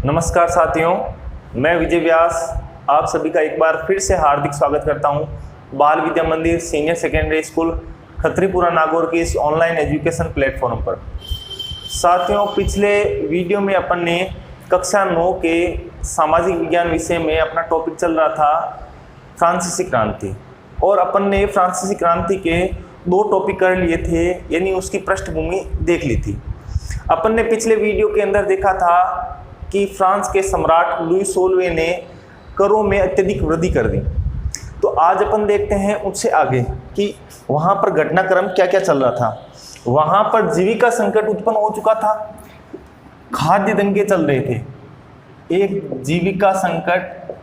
नमस्कार साथियों, मैं विजय व्यास आप सभी का एक बार फिर से हार्दिक स्वागत करता हूं बाल विद्या मंदिर सीनियर सेकेंडरी स्कूल खत्रीपुरा नागौर के इस ऑनलाइन एजुकेशन प्लेटफॉर्म पर। साथियों, पिछले वीडियो में अपन ने कक्षा 9 के सामाजिक विज्ञान विषय में अपना टॉपिक चल रहा था फ्रांसीसी क्रांति, और अपन ने फ्रांसीसी क्रांति के 2 टॉपिक कर लिए थे, यानी उसकी पृष्ठभूमि देख ली थी। अपन ने पिछले वीडियो के अंदर देखा था कि फ्रांस के सम्राट लुई 16वें ने करों में अत्यधिक वृद्धि कर दी। तो आज अपन देखते हैं उससे आगे कि वहाँ पर घटनाक्रम क्या क्या चल रहा था। वहाँ पर जीविका संकट उत्पन्न हो चुका था, खाद्य दंगे चल रहे थे। एक जीविका संकट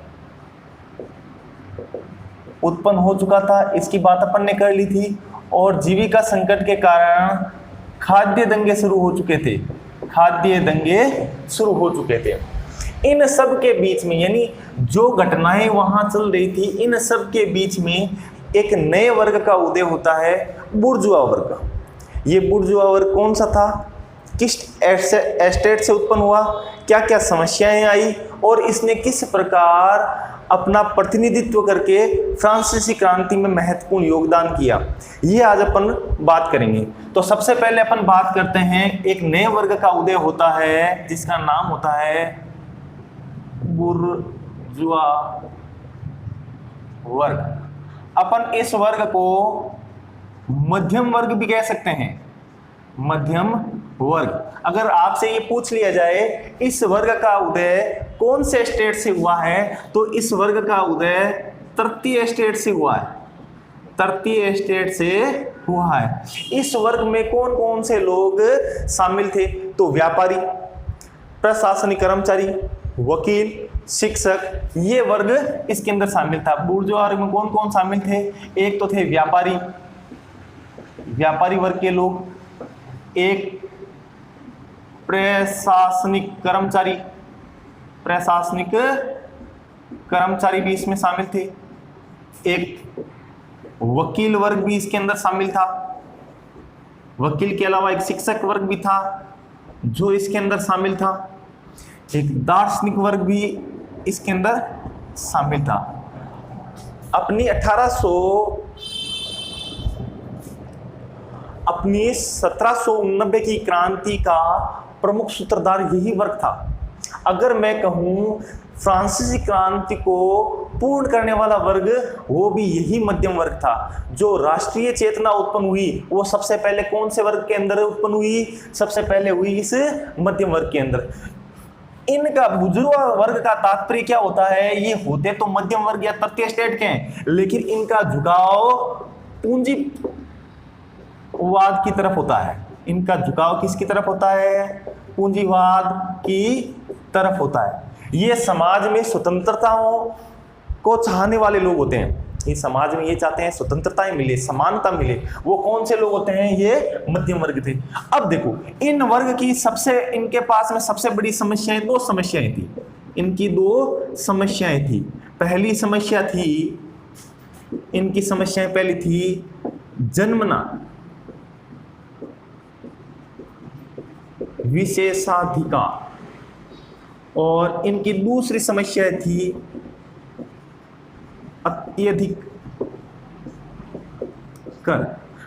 उत्पन्न हो चुका था, इसकी बात अपन ने कर ली थी, और जीविका संकट के कारण खाद्य दंगे शुरू हो चुके थे। खाद्य दंगे शुरू हो चुके थे। इन सब के बीच में, यानी जो घटनाएं वहां चल रही थी, इन सब के बीच में एक नए वर्ग का उदय होता है, बुर्जुआ वर्ग। ये बुर्जुआ वर्ग कौन सा था, किस एस्टेट से उत्पन्न हुआ, क्या क्या समस्याएं आई, और इसने किस प्रकार अपना प्रतिनिधित्व करके फ्रांसीसी क्रांति में महत्वपूर्ण योगदान किया, ये आज अपन बात करेंगे। तो सबसे पहले अपन बात करते हैं, एक नए वर्ग का उदय होता है जिसका नाम होता है बुर्जुआ वर्ग। अपन इस वर्ग को मध्यम वर्ग भी कह सकते हैं, मध्यम वर्ग। अगर आपसे ये पूछ लिया जाए इस वर्ग का उदय कौन से स्टेट से हुआ है, तो इस वर्ग का उदय तृतीय स्टेट से हुआ है, तृतीय स्टेट से हुआ है। इस वर्ग में कौन कौन से लोग शामिल थे, तो व्यापारी, प्रशासनिक कर्मचारी, वकील, शिक्षक, ये वर्ग इसके अंदर शामिल था। बुर्जुआ वर्ग में कौन कौन शामिल थे, एक तो थे व्यापारी, व्यापारी वर्ग के लोग, एक प्रशासनिक कर्मचारी, प्रशासनिक कर्मचारी भी इसमें शामिल थे, एक वकील वर्ग भी इसके अंदर शामिल था। वकील के अलावा एक शिक्षक वर्ग भी था जो इसके अंदर शामिल था, एक दार्शनिक वर्ग भी इसके अंदर शामिल था। अपनी 1789 की क्रांति का प्रमुख सूत्रधार यही वर्ग था। अगर मैं कहूं फ्रांसीसी क्रांति को पूर्ण करने वाला वर्ग, वो भी यही मध्यम वर्ग था। जो राष्ट्रीय चेतना उत्पन्न हुई वो सबसे पहले कौन से वर्ग के अंदर उत्पन्न हुई, सबसे पहले हुई इस मध्यम वर्ग के अंदर। इनका बुर्जुआ वर्ग का तात्पर्य क्या होता है, ये होते तो मध्यम वर्ग या तृतीय स्टेट के हैं, लेकिन इनका झुकाव पूंजीवाद की तरफ होता है। इनका झुकाव किसकी तरफ होता है, पूंजीवाद की तरफ होता है। ये समाज में स्वतंत्रताओं को चाहने वाले लोग होते हैं। ये समाज में ये चाहते हैं स्वतंत्रताएं मिले, समानता मिले। वो कौन से लोग होते हैं, ये मध्यम वर्ग थे। अब देखो, इन वर्ग की इनके पास में सबसे बड़ी समस्याएं, 2 समस्याएं थी। इनकी 2 समस्याएं थी। पहली समस्या थी, इनकी समस्याएं पहली थी जन्मना विशेषाधिकार, और इनकी दूसरी समस्या थी अत्यधिक कर।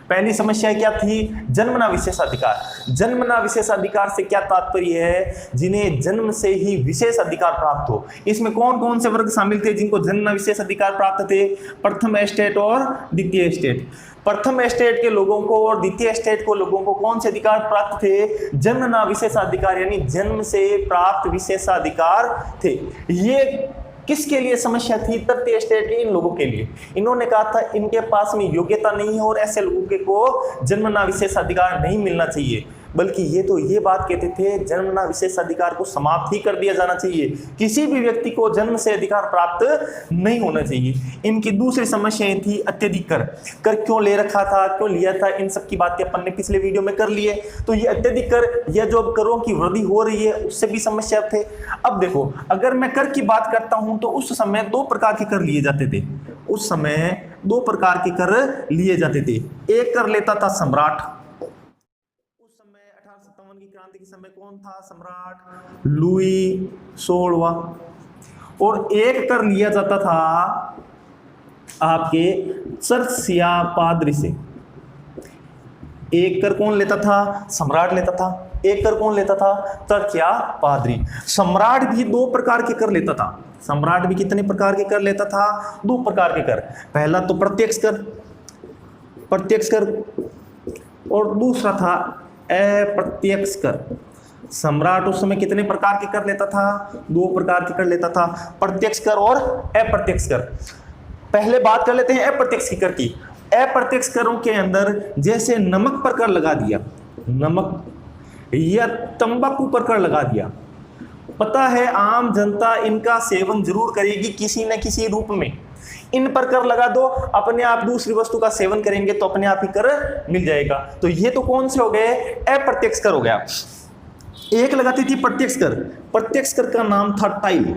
पहली समस्या क्या थी, जन्मना विशेषाधिकार। जन्मना विशेषाधिकार से क्या तात्पर्य है, जिन्हें जन्म से ही विशेष अधिकार प्राप्त हो। इसमें कौन कौन से वर्ग शामिल थे जिनको जन्मना विशेष अधिकार प्राप्त थे, प्रथम स्टेट और द्वितीय स्टेट। प्रथम स्टेट के लोगों को और द्वितीय स्टेट को लोगों को कौन से अधिकार प्राप्त थे, जन्मना विशेषाधिकार, यानी जन्म से प्राप्त विशेषाधिकार थे। ये किसके लिए समस्या थी, तृतीय स्टेट के इन लोगों के लिए। इन्होंने कहा था इनके पास में योग्यता नहीं है और ऐसे लोगों के को जन्मना विशेषाधिकार नहीं मिलना चाहिए, बल्कि ये तो ये बात कहते थे जन्मना विशेषाधिकार को समाप्त ही कर दिया जाना चाहिए। किसी भी व्यक्ति को जन्म से अधिकार प्राप्त नहीं होना चाहिए। इनकी दूसरी समस्या थी अत्यधिक कर। कर क्यों ले रखा था, क्यों लिया था, इन सब की बातें अपन ने पिछले वीडियो में कर ली है। तो ये अत्यधिक कर या जो करों की वृद्धि हो रही है उससे भी समस्या थे। अब देखो, अगर मैं कर की बात करता हूं तो उस समय 2 प्रकार के कर लिए जाते थे। उस समय 2 प्रकार के कर लिए जाते थे। एक कर लेता था सम्राट। उस समय 1857 की क्रांति के समय कौन था सम्राट? लुई 16वां। और एक कर लिया जाता था आपके चर्च या पादरी से। एक कर कौन लेता था? सम्राट लेता था। एक कर कौन लेता था? चर्च या पादरी। सम्राट भी 2 प्रकार के कर लेता था। सम्राट भी कितने प्रकार के कर लेता था? 2 प्रकार के कर। पहला तो प्रत्यक्ष कर, प्रत्यक्ष कर, और दूसरा था अप्रत्यक्ष कर। सम्राट उस समय कितने प्रकार के कर लेता था? 2 प्रकार के कर लेता था, प्रत्यक्ष कर और अप्रत्यक्ष कर। पहले बात कर लेते हैं अप्रत्यक्ष कर की। अप्रत्यक्ष करों के अंदर जैसे नमक पर कर लगा दिया, नमक या तंबाकू पर कर लगा दिया। पता है आम जनता इनका सेवन जरूर करेगी किसी न किसी रूप में। इन पर कर लगा दो, अपने आप दूसरी वस्तु का सेवन करेंगे तो अपने आप ही कर मिल जाएगा। तो ये तो कौन से हो गए? अप्रत्यक्ष कर हो गया। एक लगाती थी प्रत्यक्ष कर। प्रत्यक्ष कर का नाम था टाइल।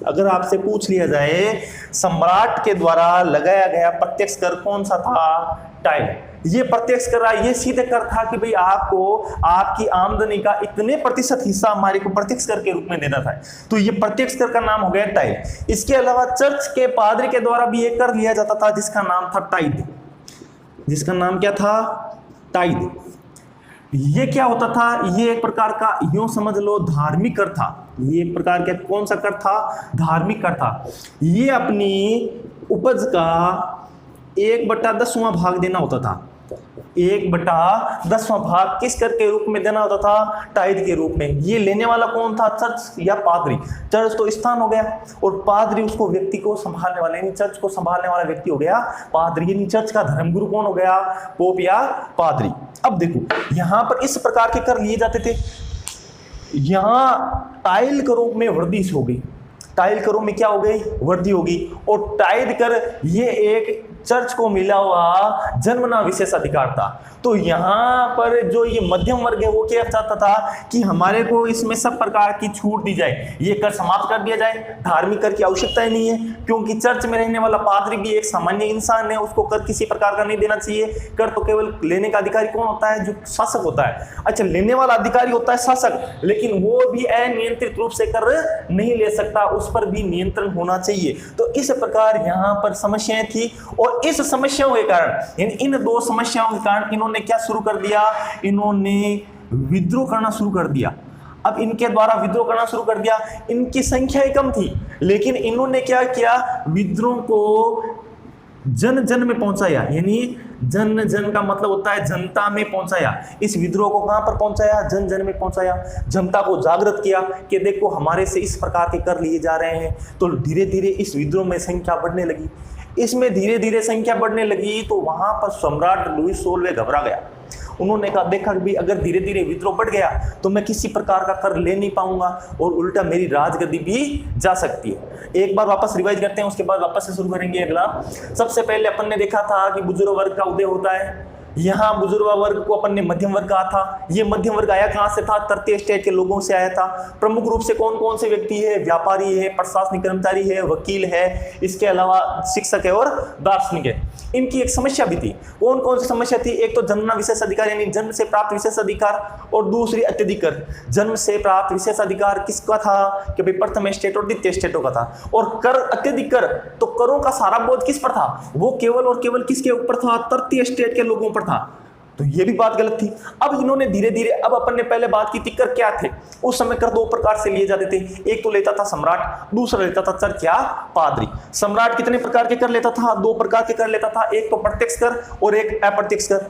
अगर आपसे पूछ लिया जाए सम्राट के द्वारा लगाया गया प्रत्यक्ष कर कौन सा था? टाइल। ये प्रत्यक्ष कर ये सीधे कर था कि भाई आपको आपकी आमदनी का इतने प्रतिशत हिस्सा हमारे को प्रत्यक्ष कर के रूप में देना था। तो ये प्रत्यक्ष कर का नाम हो गया टाइल। इसके अलावा चर्च के पादरी के द्वारा भी एक कर लिया जाता था जिसका नाम था टाइद। जिसका नाम क्या था? टाइद। ये क्या होता था? ये एक प्रकार का यूं समझ लो धार्मिक कर था। ये एक प्रकार का कौन सा कर था? धार्मिक कर था। ये अपनी उपज का 1/10वां भाग देना होता था। 1/10वां भाग किस कर के रूप में देना होता था? टाइद के रूप में। ये लेने वाला कौन था? चर्च या पादरी। चर्च तो स्थान हो गया और पादरी उसको व्यक्ति को संभालने वाला, यानी चर्च को संभालने वाला व्यक्ति हो गया पादरी। यानी चर्च का धर्मगुरु कौन हो गया? पोप या पादरी। अब देखो यहां पर इस प्रकार के कर लिए जाते थे। यहां टाइल करों में वृद्धि हो गई। टाइल करों में क्या हो गई? वृद्धि होगी। और टाइल कर ये एक चर्च को मिला हुआ जन्मना विशेष अधिकार था। तो यहाँ पर जो ये मध्यम वर्ग है वो क्या चाहता था कि हमारे को इसमें सब प्रकार की छूट दी जाए, ये कर समाप्त कर दिया जाए। धार्मिक कर की आवश्यकता ही नहीं है, क्योंकि चर्च में रहने वाला पादरी भी एक सामान्य इंसान है, उसको कर किसी प्रकार का नहीं देना चाहिए। कर तो केवल लेने का अधिकारी कौन होता है? जो शासक होता है। अच्छा, लेने वाला अधिकारी होता है शासक, लेकिन वो भी अनियंत्रित रूप से कर नहीं ले सकता, उस पर भी नियंत्रण होना चाहिए। तो इस प्रकार यहाँ पर समस्याएं थी और इस समस्याओं के कारण, इन 2 समस्याओं के कारण इन्होंने क्या शुरू कर दिया? इन्होंने विद्रोह करना शुरू कर दिया। अब इनके द्वारा विद्रोह करना शुरू कर दिया। इनकी संख्या ही कम थी, लेकिन इन्होंने क्या किया? विद्रोह को जन जन में पहुंचाया। यानी जन जन का मतलब होता है जनता में पहुंचाया। इस विद्रोह को कहां पर पहुंचाया? जन जन में पहुंचाया। जनता को जागृत किया कि देखो हमारे से इस प्रकार के कर लिए जा रहे हैं। तो धीरे धीरे इस विद्रोह में संख्या बढ़ने लगी। इसमें धीरे धीरे संख्या बढ़ने लगी तो वहां पर सम्राट लुई 16वें घबरा गया। उन्होंने कहा देखा कि अगर धीरे धीरे विद्रोह बढ़ गया तो मैं किसी प्रकार का कर ले नहीं पाऊंगा और उल्टा मेरी राजगद्दी भी जा सकती है। एक बार वापस रिवाइज करते हैं, उसके बाद वापस से शुरू करेंगे अगला। सबसे पहले अपन ने देखा था कि बुजुर्ग वर्ग का उदय होता है। यहाँ बुजुर्ग वर्ग को अपन ने मध्यम वर्ग कहा था। ये मध्यम वर्ग आया कहाँ से था? तृतीय स्टेज के लोगों से आया था। प्रमुख रूप से कौन कौन से व्यक्ति है? व्यापारी है, प्रशासनिक कर्मचारी है, वकील है, इसके अलावा शिक्षक है और दार्शनिक है। इनकी एक समस्या भी थी। कौन कौन सी समस्या थी? एक तो जन्मना विशेष अधिकार यानी जन्म से प्राप्त विशेष अधिकार, और दूसरी अत्यधिक कर। जन्म से प्राप्त विशेष अधिकार किसका था? कि भाई प्रथम स्टेट और द्वितीय स्टेटों का था। और कर अत्यधिक कर, तो करों का सारा बोझ किस पर था? वो केवल और केवल किसके ऊपर था? तृतीय स्टेट के लोगों पर था। तो ये भी बात गलत थी। अब इन्होंने धीरे धीरे, अब अपन ने पहले बात की थी कर क्या थे। उस समय कर 2 प्रकार से लिए जाते थे। एक तो लेता था सम्राट, दूसरा लेता था चर्च या पादरी। सम्राट कितने प्रकार के कर लेता था? 2 प्रकार के कर लेता था। एक तो प्रत्यक्ष कर और एक अप्रत्यक्ष कर।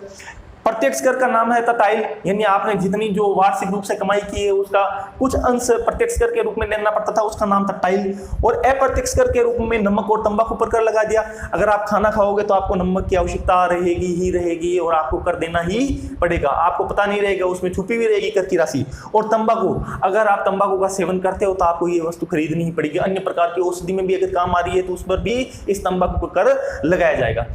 प्रत्यक्ष कर का नाम है टाइल, यानी आपने जितनी जो वार्षिक रूप से कमाई की है उसका कुछ अंश प्रत्यक्ष कर के रूप में देना पड़ता था, उसका नाम था टाइल। और अप्रत्यक्ष कर के रूप में नमक और तंबाकू पर कर लगा दिया। अगर आप खाना खाओगे तो आपको नमक की आवश्यकता रहेगी ही रहेगी और आपको कर देना ही पड़ेगा। आपको पता नहीं रहेगा, उसमें छुपी हुई रहेगी कर की राशि। और तंबाकू, अगर आप तंबाकू का सेवन करते हो तो आपको ये वस्तु खरीदनी ही पड़ेगी। अन्य प्रकार की औषधि में भी अगर काम आ रही है तो उस पर भी इस तंबाकू को कर लगाया जाएगा।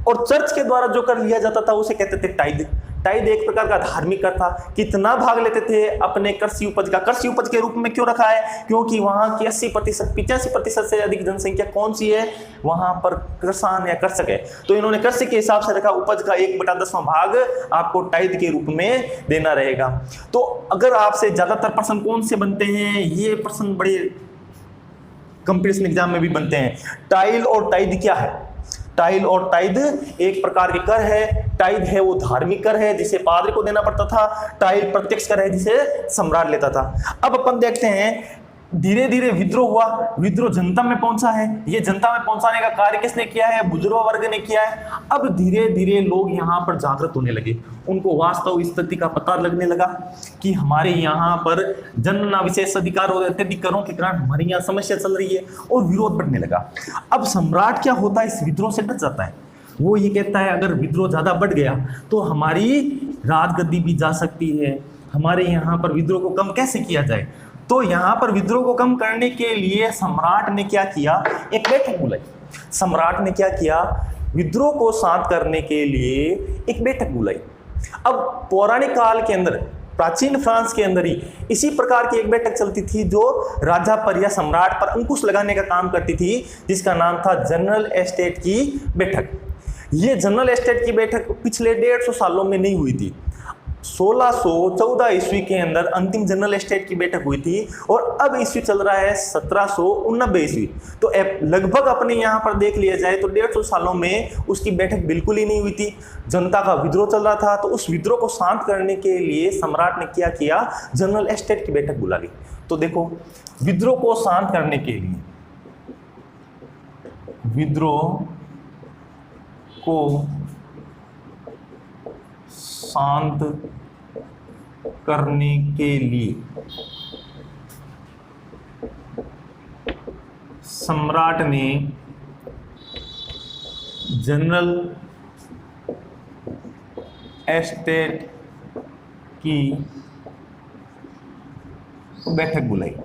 और चर्च के द्वारा जो कर लिया जाता था उसे कहते थे टाइद। टाइद एक प्रकार का धार्मिक कर था। कितना भाग लेते थे अपने कृषि उपज का? कृषि उपज के रूप में क्यों रखा है? क्योंकि वहां की 80%, 85% से अधिक जनसंख्या कौन सी है? वहां पर किसान या कृषक है। तो इन्होंने कृषि के हिसाब से रखा, उपज का 1/10वां भाग आपको टाइद के रूप में देना रहेगा। तो अगर आपसे ज्यादातर प्रश्न कौन से बनते हैं, ये प्रश्न बड़े कंपटीशन एग्जाम में भी बनते हैं। टाइल और टाइद क्या है? टाइल और टाइद एक प्रकार के कर है। टाइद है वो धार्मिक कर है जिसे पादरी को देना पड़ता था। टाइल प्रत्यक्ष कर है जिसे सम्राट लेता था। अब अपन देखते हैं धीरे धीरे विद्रोह हुआ। विद्रोह जनता में पहुंचा है। ये जनता में पहुंचाने का कार्य किसने किया है? बुजुर्ग वर्ग ने किया है। अब धीरे धीरे लोग यहाँ पर जागृत होने लगे। उनको वास्तव स्थिति का पता लगने लगा कि हमारे यहाँ पर जन्म विशेष अधिकार और अत्यधिक करों के कारण हमारी यहाँ समस्या चल रही है और विरोध बढ़ने लगा। अब सम्राट क्या होता है? इस विद्रोह से डर जाता है। वो ये कहता है अगर विद्रोह ज्यादा बढ़ गया तो हमारी राजगद्दी भी जा सकती है। हमारे यहाँ पर विद्रोह को कम कैसे किया जाए? तो यहाँ पर विद्रोह को कम करने के लिए सम्राट ने क्या किया? एक बैठक बुलाई। सम्राट ने क्या किया? विद्रोह को शांत करने के लिए एक बैठक बुलाई। अब पौराणिक काल के अंदर, प्राचीन फ्रांस के अंदर ही इसी प्रकार की एक बैठक चलती थी जो राजा पर या सम्राट पर अंकुश लगाने का काम करती थी, जिसका नाम था जनरल एस्टेट की बैठक। ये जनरल एस्टेट की बैठक पिछले 150 सालों में नहीं हुई थी। 1614 ईस्वी के अंदर अंतिम जनरल एस्टेट की बैठक हुई थी और अब ईस्वी चल रहा है 1789 ईस्वी। तो लगभग अपने यहाँ पर देख लिया जाए तो 150 सालों में उसकी बैठक बिल्कुल ही नहीं हुई थी। जनता का विद्रोह चल रहा था। तो उस विद्रोह को शांत करने के लिए सम्राट ने क्या किया? जनरल एस्टेट की बैठक बुला ली। तो देखो, विद्रोह को शांत करने के लिए, विद्रोह को शांत करने के लिए सम्राट ने जनरल एस्टेट की बैठक बुलाई।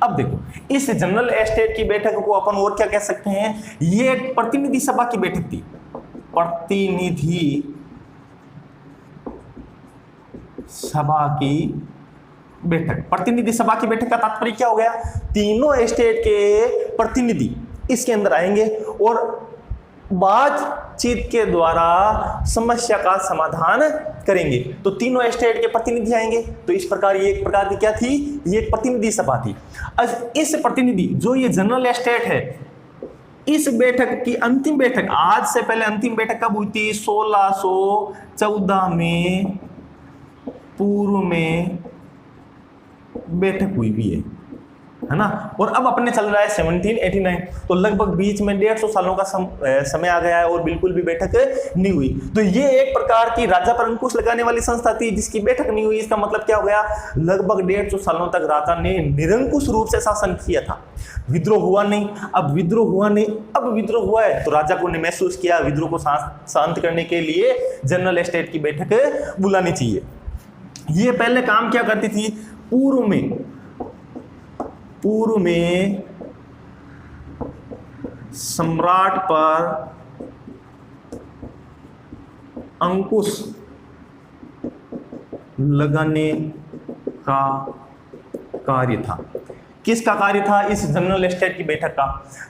अब देखो, इस जनरल एस्टेट की बैठक को अपन और क्या कह सकते हैं? ये एक प्रतिनिधि सभा की बैठक थी। प्रतिनिधि सभा की बैठक। प्रतिनिधि सभा की बैठक का तात्पर्य क्या हो गया? तीनों एस्टेट के प्रतिनिधि इसके अंदर आएंगे और बातचीत के द्वारा समस्या का समाधान करेंगे। तो तीनों एस्टेट के प्रतिनिधि आएंगे। तो इस प्रकार ये एक प्रकार की क्या थी? ये एक प्रतिनिधि सभा थी। अब इस प्रतिनिधि जो ये जनरल एस्टेट है, इस बैठक की अंतिम बैठक, आज से पहले अंतिम बैठक कब हुई थी? 1614 में पूर्व में बैठक हुई भी है ना। और अब अपने चल रहा है 1789। तो लगभग बीच में 150 सालों का समय आ गया है और बिल्कुल भी बैठक नहीं हुई। तो ये एक प्रकार की राजा पर अंकुश लगाने वाली संस्था थी जिसकी बैठक नहीं हुई। इसका मतलब क्या हो गया? लगभग 150 सालों तक राजा ने निरंकुश रूप से शासन किया था। विद्रोह हुआ नहीं। अब विद्रोह हुआ नहीं, अब विद्रोह हुआ है तो राजा को ने महसूस किया विद्रोह को शांत करने के लिए जनरल एस्टेट की बैठक बुलानी चाहिए। ये पहले काम क्या करती थी? पूर्व में सम्राट पर अंकुश लगाने का कार्य था। किसका कार्य था? इस जनरल एस्टेट की बैठक का।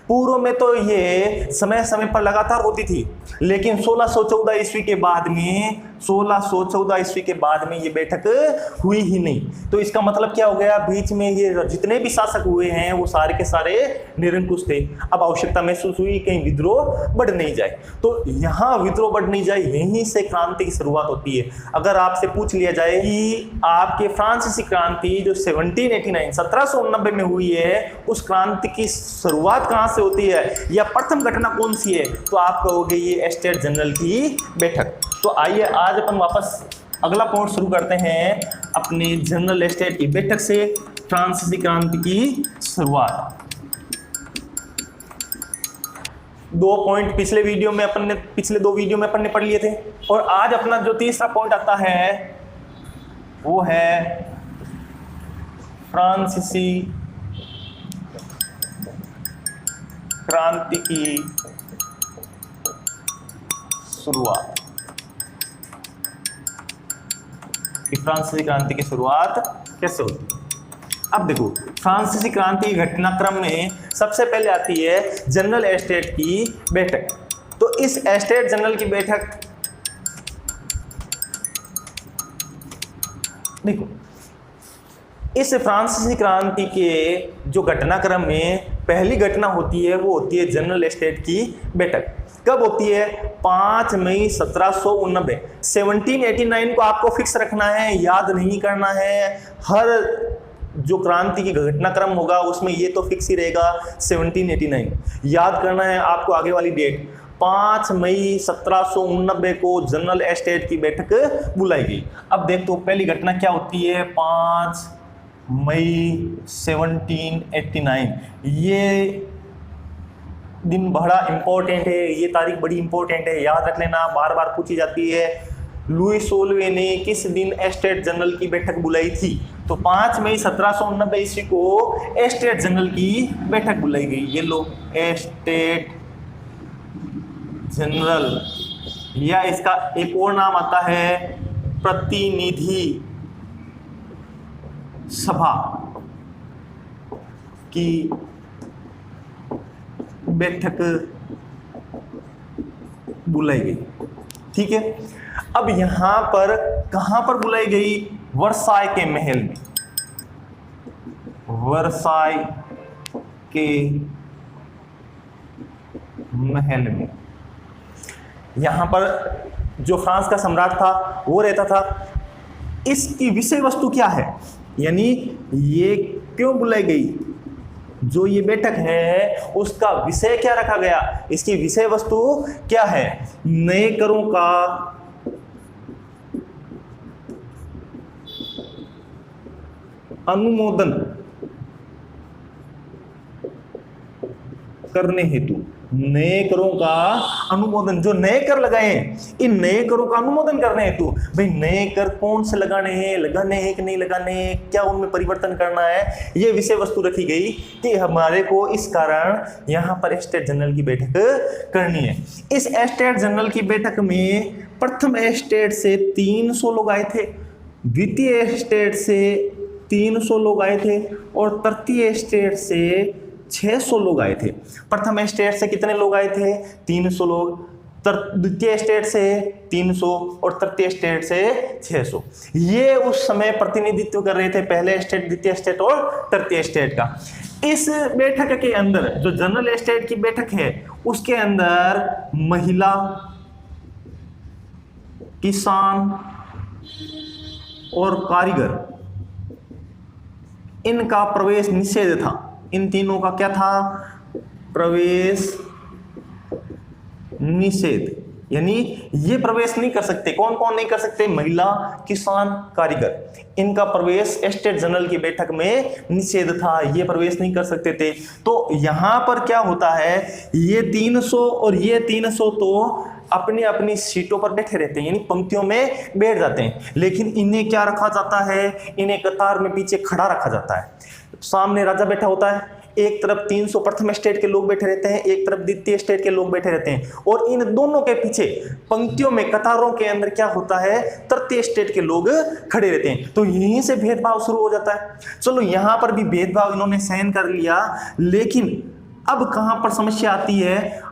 पूर्व में तो ये समय समय पर लगातार होती थी, लेकिन 1614 ईस्वी के बाद में 1614 ईस्वी के बाद में ये बैठक हुई ही नहीं। तो इसका मतलब क्या हो गया? बीच में ये जितने भी शासक हुए हैं वो सारे के सारे निरंकुश थे। अब आवश्यकता महसूस हुई कहीं विद्रोह बढ़ नहीं जाए। तो यहाँ विद्रोह बढ़ नहीं जाए, यहीं से क्रांति की शुरुआत होती है। अगर आपसे पूछ लिया जाए कि आपके फ्रांसीसी क्रांति जो 1789 में हुई है, उस क्रांति की शुरुआत कहाँ से होती है या प्रथम घटना कौन सी है, तो आप कहोगे ये एस्टेट जनरल की बैठक। तो आइए आज अपन वापस अगला पॉइंट शुरू करते हैं अपने जनरल एस्टेट की बैठक से, फ्रांसीसी क्रांति की शुरुआत। 2 पॉइंट पिछले दो वीडियो में अपन ने पढ़ लिए थे और आज अपना जो तीसरा पॉइंट आता है वो है फ्रांसीसी क्रांति की शुरुआत, कि फ्रांसीसी क्रांति की शुरुआत कैसे होती है। अब देखो, फ्रांसीसी क्रांति के घटनाक्रम में सबसे पहले आती है जनरल एस्टेट की बैठक। तो इस एस्टेट जनरल की बैठक, देखो, इस फ्रांसीसी क्रांति के जो घटनाक्रम में पहली घटना होती है वो होती है जनरल एस्टेट की बैठक। कब होती है? 5 मई 1789। 1789 को आपको फिक्स रखना है, याद नहीं करना है। हर जो क्रांति की घटनाक्रम होगा उसमें ये तो फिक्स ही रहेगा 1789। याद करना है आपको आगे वाली डेट। 5 मई 1789 को जनरल एस्टेट की बैठक बुलाई गई। अब देख तो पहली घटना क्या होती है? 5 मई 1789। ये दिन बड़ा इंपॉर्टेंट है, ये तारीख बड़ी इंपॉर्टेंट है, याद रख लेना, बार बार पूछी जाती है। लुई सोलवे ने किस दिन एस्टेट जनरल की बैठक बुलाई थी? तो 5 मई 1789 ईस्वी को एस्टेट जनरल की बैठक बुलाई गई। ये लो, एस्टेट जनरल, या इसका एक और नाम आता है प्रतिनिधि सभा की बैठक बुलाई गई। ठीक है, अब यहां पर कहां पर बुलाई गई? वर्साय के महल में। वर्साय के महल में, यहां पर जो फ्रांस का सम्राट था वो रहता था। इसकी विषय वस्तु क्या है, यानी ये क्यों बुलाई गई? जो ये बैठक है उसका विषय क्या रखा गया? इसकी विषय वस्तु क्या है? नए करों का अनुमोदन करने हेतु, नए करों का अनुमोदन, जो नए कर लगाए इन नए करों का अनुमोदन करने हेतु। भाई नए कर कौन से लगाने हैं कि नहीं लगाने हैं, क्या उनमें परिवर्तन करना है, ये विषय वस्तु रखी गई कि हमारे को इस कारण यहां पर एस्टेट जनरल की बैठक करनी है। इस एस्टेट जनरल की बैठक में प्रथम एस्टेट से 300 लोग आए थे, द्वितीय एस्टेट से 300 लोग आए थे और तृतीय एस्टेट से 600 लोग आए थे। प्रथम एस्टेट से कितने लोग आए थे? 300 लोग, द्वितीय एस्टेट से 300 और तृतीय एस्टेट से 600। ये उस समय प्रतिनिधित्व कर रहे थे पहले एस्टेट, द्वितीय एस्टेट और तृतीय एस्टेट का। इस बैठक के अंदर, जो जनरल एस्टेट की बैठक है उसके अंदर महिला, किसान और कारीगर, इनका प्रवेश निषेध था। इन तीनों का क्या था? प्रवेश निषेध, यानी ये प्रवेश नहीं कर सकते। कौन कौन नहीं कर सकते? महिला, किसान, कारीगर, इनका प्रवेश एस्टेट जनरल की बैठक में निषेध था, ये प्रवेश नहीं कर सकते थे। तो यहां पर क्या होता है, ये 300 और ये 300 तो अपनी अपनी सीटों पर बैठे रहते हैं, यानी पंक्तियों में बैठ जाते हैं, लेकिन इन्हें क्या रखा जाता है? इन्हें कतार में पीछे खड़ा रखा जाता है। सामने राजा बैठा होता है, एक तरफ 300 प्रथम स्टेट के लोग बैठे रहते हैं, एक तरफ द्वितीय स्टेट के लोग बैठे रहते हैं, और इन दोनों के पीछे पंक्तियों में कतारों के अंदर क्या होता है? तृतीय स्टेट के लोग खड़े रहते हैं। तो यहीं से भेदभाव शुरू हो जाता है। चलो यहां पर भी भेदभाव इन्होंने सहन कर लिया, लेकिन अब कहां पर समस्या आती है?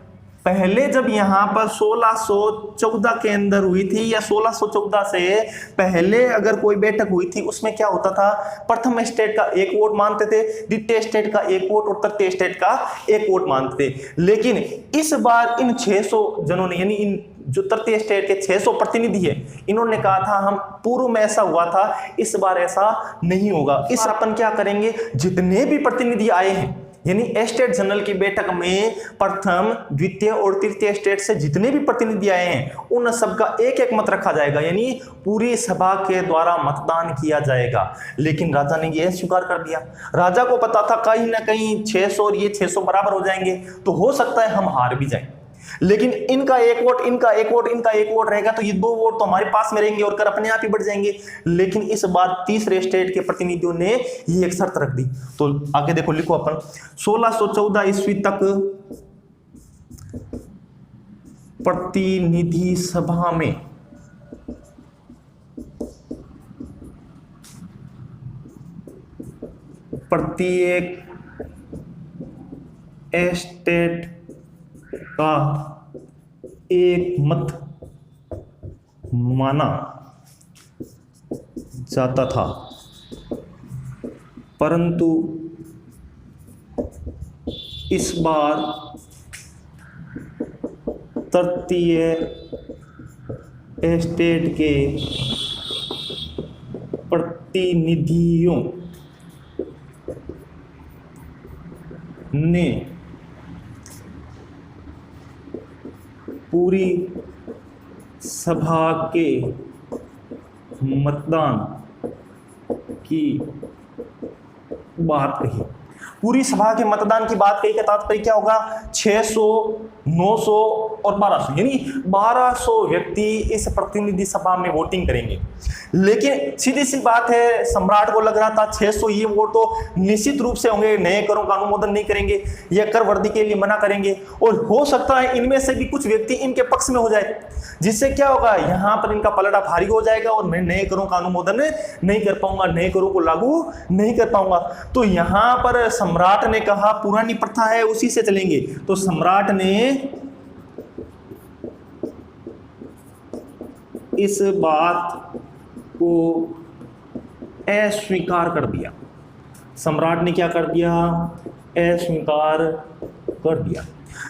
पहले जब यहाँ पर 1614 के अंदर हुई थी या 1614 से पहले अगर कोई बैठक हुई थी, उसमें क्या होता था? प्रथम स्टेट का एक वोट मानते थे, द्वितीय स्टेट का एक वोट और तृतीय स्टेट का एक वोट मानते थे। लेकिन इस बार इन 600 जनों ने, यानी इन जो तृतीय स्टेट के 600 प्रतिनिधि है, इन्होंने कहा था हम पूर्व में ऐसा हुआ था, इस बार ऐसा नहीं होगा। इस अपन क्या करेंगे? जितने भी प्रतिनिधि आए हैं, यानी एस्टेट जनरल की बैठक में प्रथम, द्वितीय और तृतीय स्टेट से जितने भी प्रतिनिधि आए हैं उन सबका एक एक मत रखा जाएगा, यानी पूरी सभा के द्वारा मतदान किया जाएगा। लेकिन राजा ने यह स्वीकार कर दिया। राजा को पता था कहीं ना कहीं 600 और ये 600 बराबर हो जाएंगे, तो हो सकता है हम हार भी जाएं, लेकिन इनका एक वोट, इनका एक वोट, इनका एक वोट रहेगा, तो ये 2 वोट तो हमारे पास में रहेंगे और कर अपने आप ही बढ़ जाएंगे। लेकिन इस बार तीसरे स्टेट के प्रतिनिधियों ने ये एक शर्त रख दी। तो आगे देखो, लिखो अपन 1614 ईस्वी तक प्रतिनिधि सभा में प्रत्येक स्टेट का एक मत माना जाता था, परंतु इस बार तृतीय स्टेट के प्रतिनिधियों ने पूरी सभा के मतदान की बात कही। पूरी सभा के मतदान की बात कही का तात्पर्य क्या होगा? 600, 900 और 1200, यानी 1200 व्यक्ति इस प्रतिनिधि सभा में वोटिंग करेंगे। लेकिन सीधी सी बात है, सम्राट को लग रहा था 600 ये वोट तो निश्चित रूप से होंगे, नए करों का अनुमोदन नहीं करेंगे या कर वृद्धि के लिए मना करेंगे, और हो सकता है इनमें से भी कुछ व्यक्ति इनके पक्ष में हो जाए, जिससे क्या होगा, यहां पर इनका पलड़ा भारी हो जाएगा और मैं नए करों का अनुमोदन नहीं कर पाऊंगा, नए करों को लागू नहीं कर पाऊंगा। तो यहां पर सम्राट ने कहा पुरानी प्रथा है उसी से चलेंगे, तो सम्राट ने इस बात को अस्वीकार कर दिया। सम्राट ने क्या कर दिया? अस्वीकार कर दिया।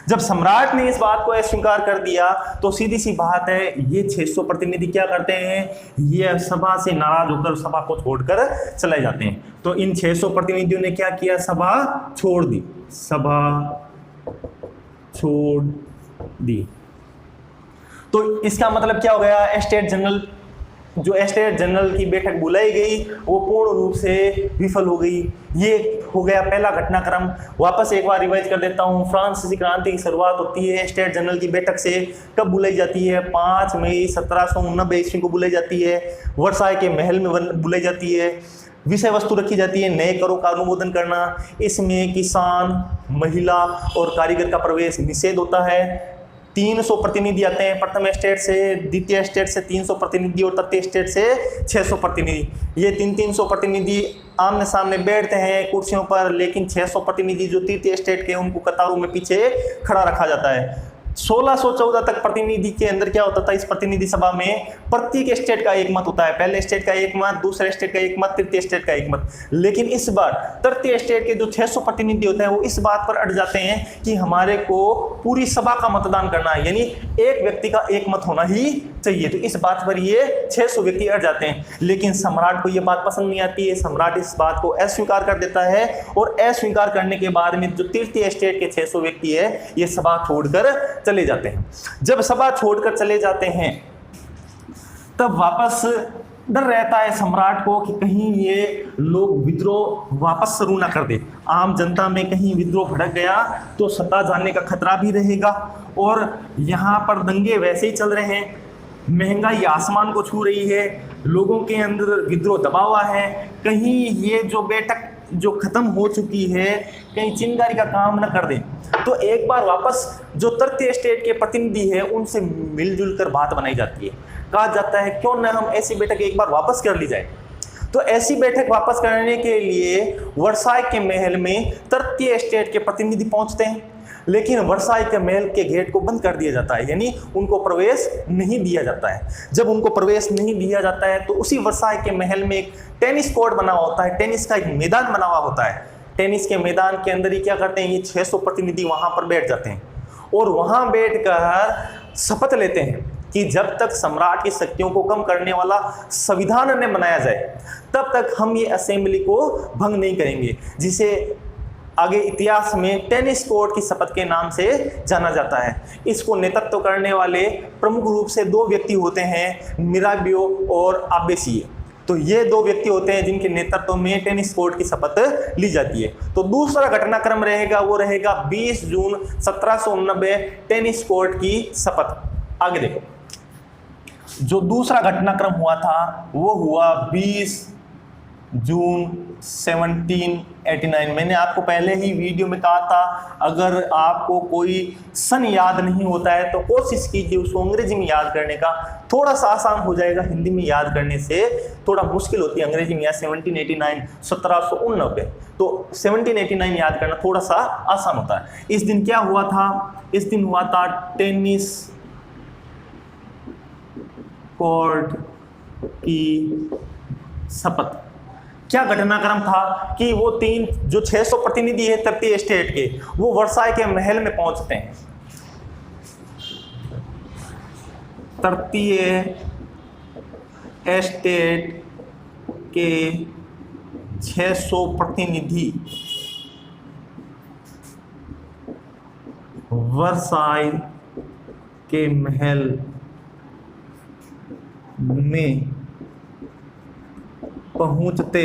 जब सम्राट ने इस बात को अस्वीकार कर दिया तो सीधी सी बात है, ये 600 प्रतिनिधि क्या करते हैं, ये सभा से नाराज होकर सभा को छोड़कर चले जाते हैं। तो इन 600 प्रतिनिधियों ने क्या किया? सभा छोड़ दी, सभा छोड़ दी। तो इसका मतलब क्या हो गया? स्टेट जनरल, जो स्टेट जनरल की बैठक बुलाई गई वो पूर्ण रूप से विफल हो गई। ये हो गया पहला घटनाक्रम। वापस एक बार रिवाइज कर देता हूँ। फ्रांसीसी क्रांति की शुरुआत होती है स्टेट जनरल की बैठक से। कब बुलाई जाती है? 5 मई 1789 ईस्वी को बुलाई जाती है। वर्साय के महल में बुलाई जाती है। विषय वस्तु रखी जाती है नए करों का अनुमोदन करना। इसमें किसान, महिला और कारीगर का प्रवेश निषेध होता है। 300 प्रतिनिधि आते हैं प्रथम स्टेट से, द्वितीय स्टेट से 300 प्रतिनिधि और तृतीय स्टेट से 600 प्रतिनिधि। ये 300 प्रतिनिधि आमने सामने बैठते हैं कुर्सियों पर, लेकिन 600 प्रतिनिधि जो तृतीय स्टेट के उनको कतारों में पीछे खड़ा रखा जाता है। 1614 तक प्रतिनिधि के अंदर क्या होता था? इस प्रतिनिधि सभा में प्रत्येक स्टेट का एक मत होता है। पहले स्टेट का एक मत, दूसरे स्टेट का एक मत, तृतीय स्टेट का एक मत। लेकिन इस बार तृतीय स्टेट के जो 600 प्रतिनिधि होते हैं वो इस बात पर अड़ जाते हैं कि हमारे को पूरी सभा का मतदान करना है, यानी एक व्यक्ति का एक मत होना ही चाहिए। तो इस बात पर ये 600 व्यक्ति अड़ जाते हैं। लेकिन सम्राट को ये बात पसंद नहीं आती है। सम्राट इस बात को अस्वीकार कर देता है और अस्वीकार करने के बाद में जो तृतीय स्टेट के 600 व्यक्ति है ये सभा छोड़कर चले जाते हैं। जब सभा छोड़कर चले जाते हैं तब वापस डर रहता है सम्राट को कि कहीं ये लोग विद्रोह वापस शुरू ना कर दे। आम जनता में कहीं विद्रोह भड़क गया तो सत्ता जाने का खतरा भी रहेगा। और यहाँ पर दंगे वैसे ही चल रहे हैं, महंगाई आसमान को छू रही है, लोगों के अंदर विद्रोह दबा हुआ है। कहीं ये जो बैठक जो खत्म हो चुकी है कहीं चिंगारी का काम न कर दे। तो एक बार वापस जो तृतीय स्टेट के प्रतिनिधि है उनसे मिलजुल कर बात बनाई जाती है। कहा जाता है क्यों न हम ऐसी बैठक एक बार वापस कर ली जाए। तो ऐसी बैठक वापस करने के लिए वर्साय के महल में तृतीय स्टेट के प्रतिनिधि पहुंचते हैं, लेकिन वर्साय के महल के गेट को बंद कर दिया जाता है, यानी उनको प्रवेश नहीं दिया जाता है। जब उनको प्रवेश नहीं दिया जाता है तो उसी वर्साय के महल में एक टेनिस कोर्ट बना हुआ होता है, टेनिस का एक मैदान बना हुआ होता है। टेनिस के मैदान के अंदर ही क्या करते हैं, ये 600 प्रतिनिधि वहां पर बैठ जाते हैं और वहां बैठकर शपथ लेते हैं कि जब तक सम्राट की शक्तियों को कम करने वाला संविधान न बनाया जाए तब तक हम ये असेंबली को भंग नहीं करेंगे, जिसे आगे इतिहास में टेनिस कोर्ट की शपथ के नाम से जाना जाता है। इसको नेतृत्व करने वाले प्रमुख रूप से 2 व्यक्ति होते हैं, मिराबियो और आबेसिए। तो ये 2 व्यक्ति होते हैं जिनके नेतृत्व में टेनिस कोर्ट की शपथ ली जाती है। तो दूसरा घटनाक्रम रहेगा वो रहेगा 20 जून 1789 टेनिस कोर्ट की शपथ। आगे देखो, जो दूसरा घटनाक्रम हुआ था वो हुआ 20 जून 1789। मैंने आपको पहले ही वीडियो में कहा था, अगर आपको कोई सन याद नहीं होता है तो कोशिश कीजिए उसको अंग्रेजी में याद करने का, थोड़ा सा आसान हो जाएगा। हिंदी में याद करने से थोड़ा मुश्किल होती है अंग्रेजी में। 1789 1789, तो 1789 याद करना थोड़ा सा आसान होता है। इस दिन क्या हुआ था? इस दिन हुआ था टेनिस कोर्ट की शपथ। क्या घटनाक्रम था कि वो तीन जो 600 प्रतिनिधि है तृतीय स्टेट के, वो वर्साई के महल में पहुंचते हैं। तृतीय स्टेट के 600 प्रतिनिधि वर्साई के महल में पहुंचते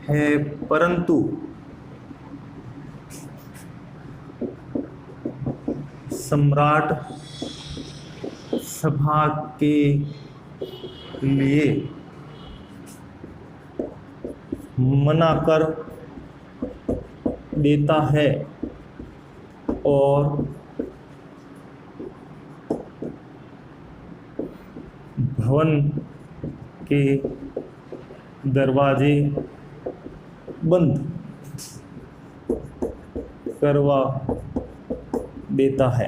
हैं, परंतु सम्राट सभा के लिए मना कर देता है और भवन के दरवाजे बंद करवा देता है।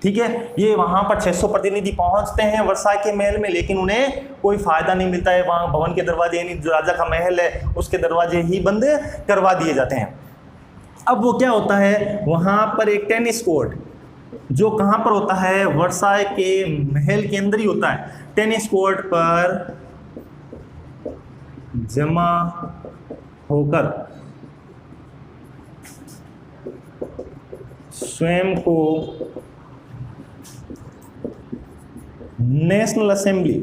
ठीक है, ये वहां पर 600 प्रतिनिधि पहुंचते हैं वर्साई के महल में, लेकिन उन्हें कोई फायदा नहीं मिलता है। वहां भवन के दरवाजे, यानी जो राजा का महल है उसके दरवाजे ही बंद करवा दिए जाते हैं। अब वो क्या होता है, वहां पर एक टेनिस कोर्ट, जो कहां पर होता है, वर्साई के महल के अंदर ही होता है। टेनिस कोर्ट पर जमा होकर स्वयं को नेशनल असेंबली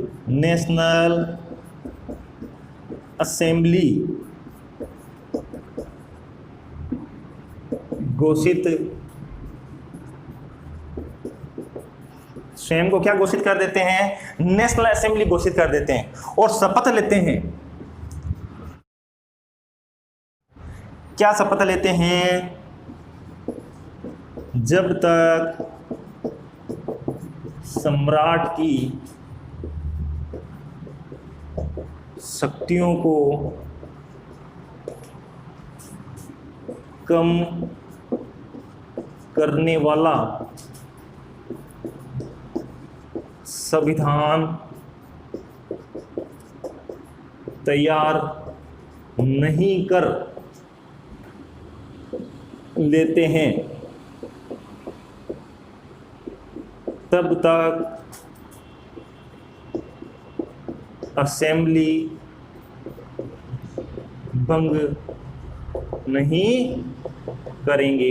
घोषित, स्वयं को क्या घोषित कर देते हैं, नेशनल असेंबली घोषित कर देते हैं और शपथ लेते हैं। क्या शपथ लेते हैं? जब तक सम्राट की शक्तियों को कम करने वाला संविधान तैयार नहीं कर लेते हैं, तब तक असेंबली भंग नहीं करेंगे।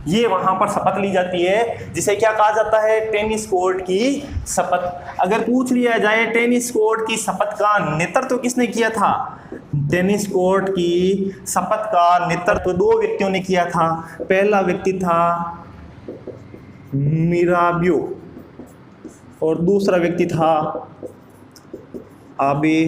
ये वहां पर शपथ ली जाती है, जिसे क्या कहा जाता है, टेनिस कोर्ट की शपथ। अगर पूछ लिया जाए टेनिस कोर्ट की शपथ का नेतृत्व किसने किया था, टेनिस कोर्ट की शपथ का नेतृत्व दो व्यक्तियों ने किया था। पहला व्यक्ति था मिराबियो और दूसरा व्यक्ति था आबे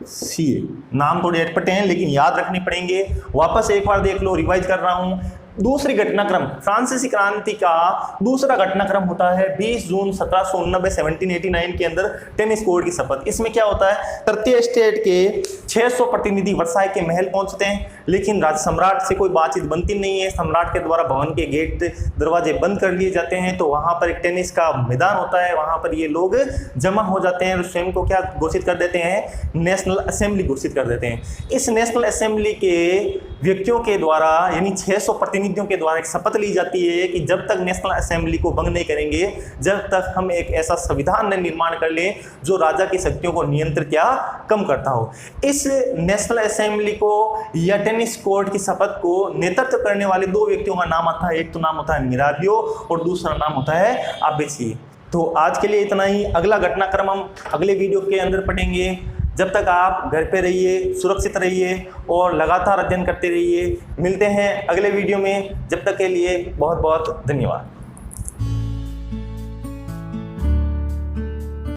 सीए। नाम थोड़े अटपटे हैं लेकिन याद रखने पड़ेंगे। वापस एक बार देख लो, रिवाइज कर रहा हूं। दूसरी घटनाक्रम, फ्रांसीसी क्रांति का दूसरा घटनाक्रम होता है 20 जून 1789 1789 के अंदर टेनिस कोर्ट की शपथ। इसमें क्या होता है, तृतीय स्टेट के 600 प्रतिनिधि वर्साई के महल पहुंचते हैं, लेकिन राज सम्राट से कोई बातचीत बनती नहीं है। सम्राट के द्वारा भवन के गेट दरवाजे बंद कर लिए जाते हैं। तो वहां पर एक टेनिस का मैदान होता है, वहां पर ये लोग जमा हो जाते हैं और स्वयं को क्या घोषित कर देते हैं, नेशनल असेंबली घोषित कर देते हैं। इस नेशनल असेंबली के व्यक्तियों के द्वारा, यानी 600 प्रतिनिधियों के द्वारा एक शपथ ली जाती है कि जब तक नेशनल असेंबली को भंग नहीं करेंगे, जब तक हम एक ऐसा संविधान निर्माण कर लें जो राजा की शक्तियों को नियंत्रित या कम करता हो। इस नेशनल असेंबली को या टेनिस कोर्ट की शपथ को नेतृत्व करने वाले दो व्यक्तियों का नाम आता है, एक तो नाम होता है मिराबियो और दूसरा नाम होता है आबे सीए। तो आज के लिए इतना ही। अगला घटनाक्रम हम अगले वीडियो के अंदर पढ़ेंगे। जब तक आप घर पे रहिए, सुरक्षित रहिए और लगातार अध्ययन करते रहिए। मिलते हैं अगले वीडियो में, जब तक के लिए बहुत बहुत धन्यवाद।